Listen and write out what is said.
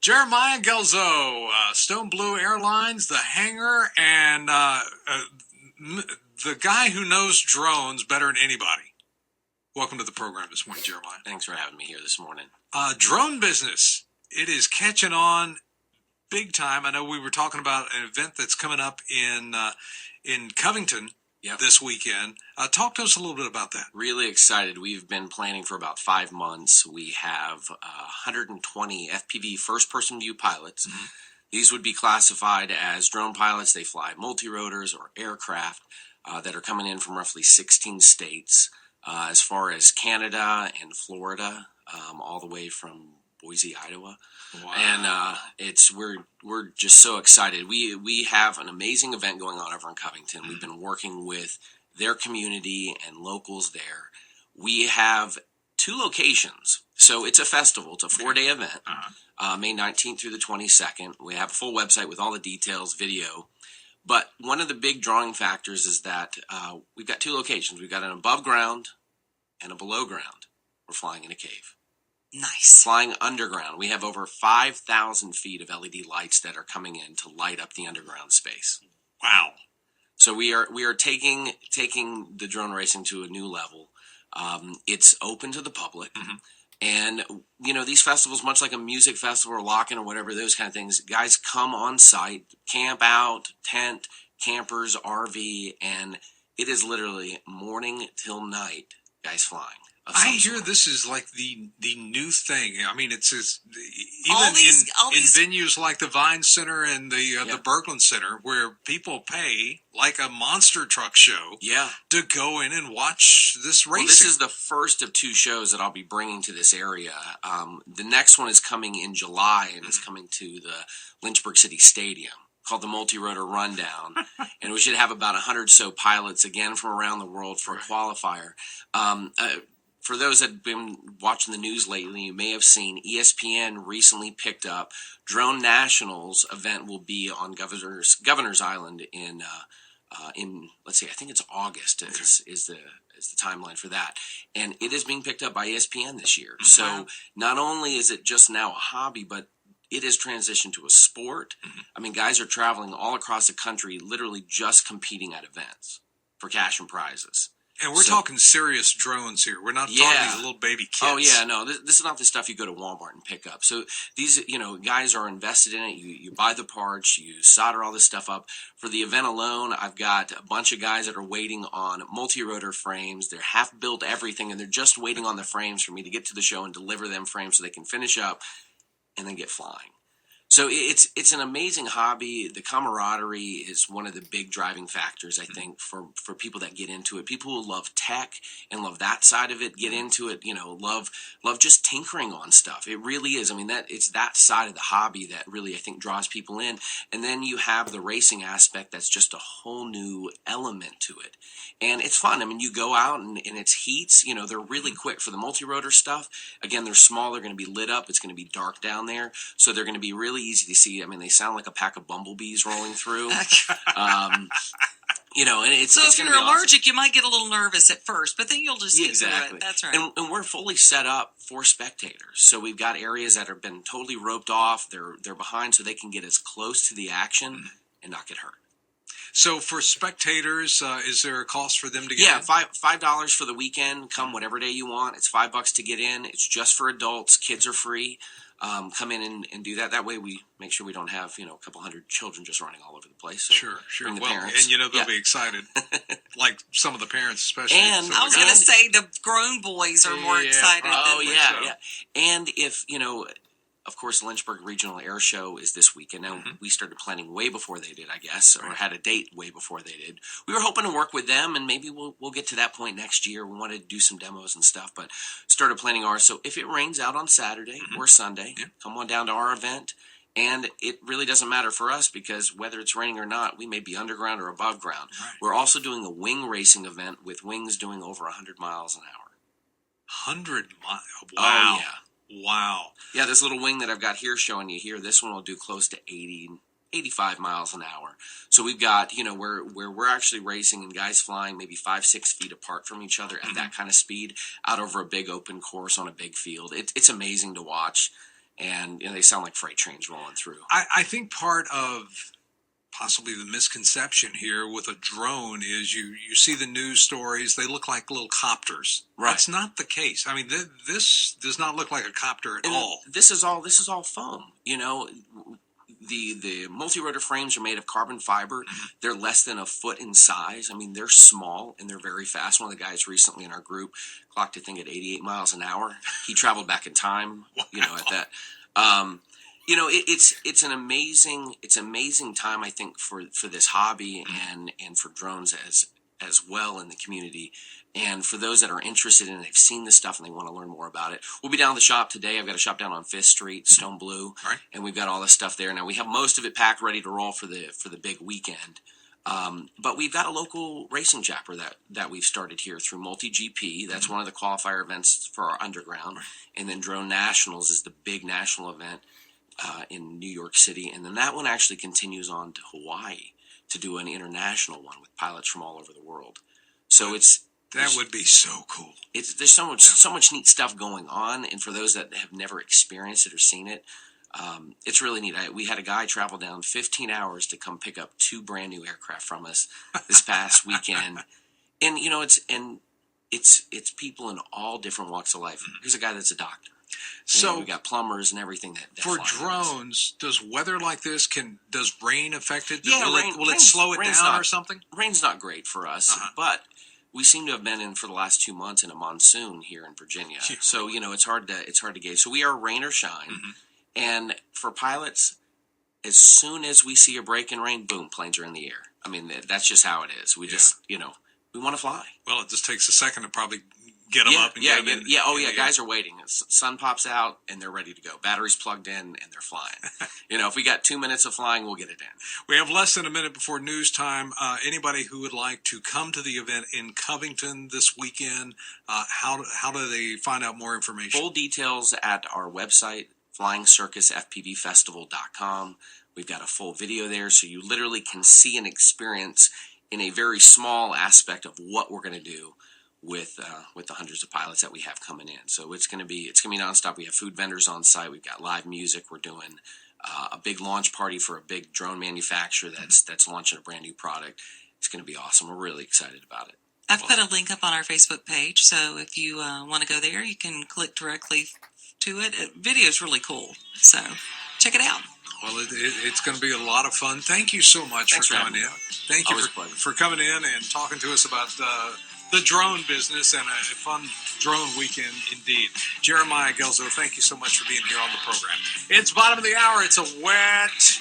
Jeremiah Gelzo, Stone Blue Airlines, the hangar, and the guy who knows drones better than anybody. Welcome to the program this morning, Jeremiah. Thanks for having me here this morning. Drone business, it is catching on big time. I know we were talking about an event that's coming up in Covington this weekend. Talk to us a little bit about that. Really excited. We've been planning for about 5 months. We have 120 FPV first-person view pilots. Mm-hmm. These would be classified as drone pilots. They fly multi-rotors or aircraft that are coming in from roughly 16 states, as far as Canada and Florida, all the way from Boise, Iowa. Wow. And we're just so excited. We have an amazing event going on over in Covington. We've been working with their community and locals there. We have 2 locations. So it's a festival. It's a 4-day event, May 19th through the 22nd. We have a full website with all the details, video. But one of the big drawing factors is that we've got 2 locations. We've got an above ground and a below ground. We're flying in a cave. Nice. Flying underground. We have over 5,000 feet of LED lights that are coming in to light up the underground space. Wow. So we are taking the drone racing to a new level. It's open to the public. Mm-hmm. And, these festivals, much like a music festival or lock-in or whatever, those kind of things, guys come on site, camp out, tent, campers, RV, and it is literally morning till night, guys flying. I hear this is like the new thing. I mean, it's even in venues like the Vine Center and the Berglund Center, where people pay like a monster truck show to go in and watch this racing. Well, this is the first of 2 shows that I'll be bringing to this area. The next one is coming in July, and it's coming to the Lynchburg City Stadium, called the Multi-Rotor Rundown. And we should have about 100 so pilots, again, from around the world for a qualifier. For those that have been watching the news lately, you may have seen ESPN recently picked up Drone Nationals event will be on Governor's Island in let's see, I think it's August is the timeline for that, and it is being picked up by ESPN this year. So not only is it just now a hobby, but it has transitioned to a sport. Mm-hmm. I mean, guys are traveling all across the country, literally just competing at events for cash and prizes. And we're talking serious drones here. We're not talking these little baby kids. Oh, yeah, no. This is not the stuff you go to Walmart and pick up. So these, guys are invested in it. You buy the parts. You solder all this stuff up. For the event alone, I've got a bunch of guys that are waiting on multi-rotor frames. They're half-built everything, and they're just waiting on the frames for me to get to the show and deliver them frames so they can finish up and then get flying. So it's an amazing hobby. The camaraderie is one of the big driving factors, I think, for people that get into it. People who love tech and love that side of it get into it. Love just tinkering on stuff. It really is. I mean, it's that side of the hobby that really, I think, draws people in. And then you have the racing aspect that's just a whole new element to it. And it's fun. I mean, you go out and it's heats. They're really quick. For the multi-rotor stuff, again, they're small. They're going to be lit up. It's going to be dark down there. So they're going to be really easy to see. I mean, they sound like a pack of bumblebees rolling through. And it's so if you're allergic, awesome. You might get a little nervous at first, but then you'll just get through it. That's right. And we're fully set up for spectators. So we've got areas that have been totally roped off. They're behind, so they can get as close to the action and not get hurt. So for spectators, is there a cost for them to get in? $5 for the weekend. Come whatever day you want. It's $5 to get in. It's just for adults. Kids are free. Come in and do that. That way we make sure we don't have, a couple hundred children just running all over the place. So sure. Bring the well, parents. And they'll be excited, like some of the parents especially. And I was going to say the grown boys are more excited. Oh, yeah. And if, of course, the Lynchburg Regional Air Show is this weekend. Now, we started planning way before they did, I guess, or had a date way before they did. We were hoping to work with them, and maybe we'll get to that point next year. We wanted to do some demos and stuff, but started planning ours. So if it rains out on Saturday or Sunday, come on down to our event. And it really doesn't matter for us because whether it's raining or not, we may be underground or above ground. Right. We're also doing a wing racing event with wings doing over 100 miles an hour. 100 miles? Wow. Oh, yeah. Wow. Yeah, this little wing that I've got here showing you here, this one will do close to 85 miles an hour. So we've got, where we're actually racing and guys flying maybe 5-6 feet apart from each other at that kind of speed out over a big open course on a big field. It's amazing to watch. and they sound like freight trains rolling through. I think part of possibly the misconception here with a drone is you see the news stories, they look like little copters. Right. That's not the case. I mean, this does not look like a copter at all. This is all foam. The multi-rotor frames are made of carbon fiber. Mm-hmm. They're less than a foot in size. I mean, they're small and they're very fast. One of the guys recently in our group clocked, I think, at 88 miles an hour. He traveled back in time, wow. At that. It's an amazing time, I think, for this hobby and for drones as well in the community. And for those that are interested in it, they've seen this stuff and they want to learn more about it. We'll be down at the shop today. I've got a shop down on 5th Street, Stone Blue, right. And we've got all this stuff there. Now we have most of it packed, ready to roll for the big weekend. But we've got a local racing chapter that we've started here through Multi-GP. That's one of the qualifier events for our underground. Right. And then Drone Nationals is the big national event in New York City. And then that one actually continues on to Hawaii to do an international one with pilots from all over the world. So that would be so cool. There's so much neat stuff going on, and for those that have never experienced it or seen it, it's really neat. We had a guy travel down 15 hours to come pick up 2 brand new aircraft from us this past weekend, and it's people in all different walks of life. Here's a guy that's a doctor. So we got plumbers and everything that for drones. Does weather like this does rain affect it? Yeah, will it slow it down or something? Rain's not great for us, but we seem to have been in for the last 2 months in a monsoon here in Virginia. Yeah. So it's hard to gauge. So we are rain or shine, and for pilots, as soon as we see a break in rain, boom, planes are in the air. I mean, that's just how it is. We just we want to fly. Well, it just takes a second to probably get them up and get them in. Yeah. Oh, yeah. Guys are waiting. Sun pops out and they're ready to go. Batteries plugged in and they're flying. If we got 2 minutes of flying, we'll get it in. We have less than a minute before news time. Anybody who would like to come to the event in Covington this weekend, how do they find out more information? Full details at our website, flyingcircusfpvfestival.com. We've got a full video there, so you literally can see and experience in a very small aspect of what we're going to do with the hundreds of pilots that we have coming in. So it's going to be nonstop. We have food vendors on site. We've got live music. We're doing a big launch party for a big drone manufacturer that's launching a brand new product. It's going to be awesome. We're really excited about it. I've put a link up on our Facebook page, so if you want to go there, you can click directly to it. Video is really cool, so check it out. Well, it's going to be a lot of fun. Thank you so much for coming in. Thank you for coming in and talking to us about the drone business and a fun drone weekend indeed. Jeremiah Gelzo, thank you so much for being here on the program. It's bottom of the hour. It's a wet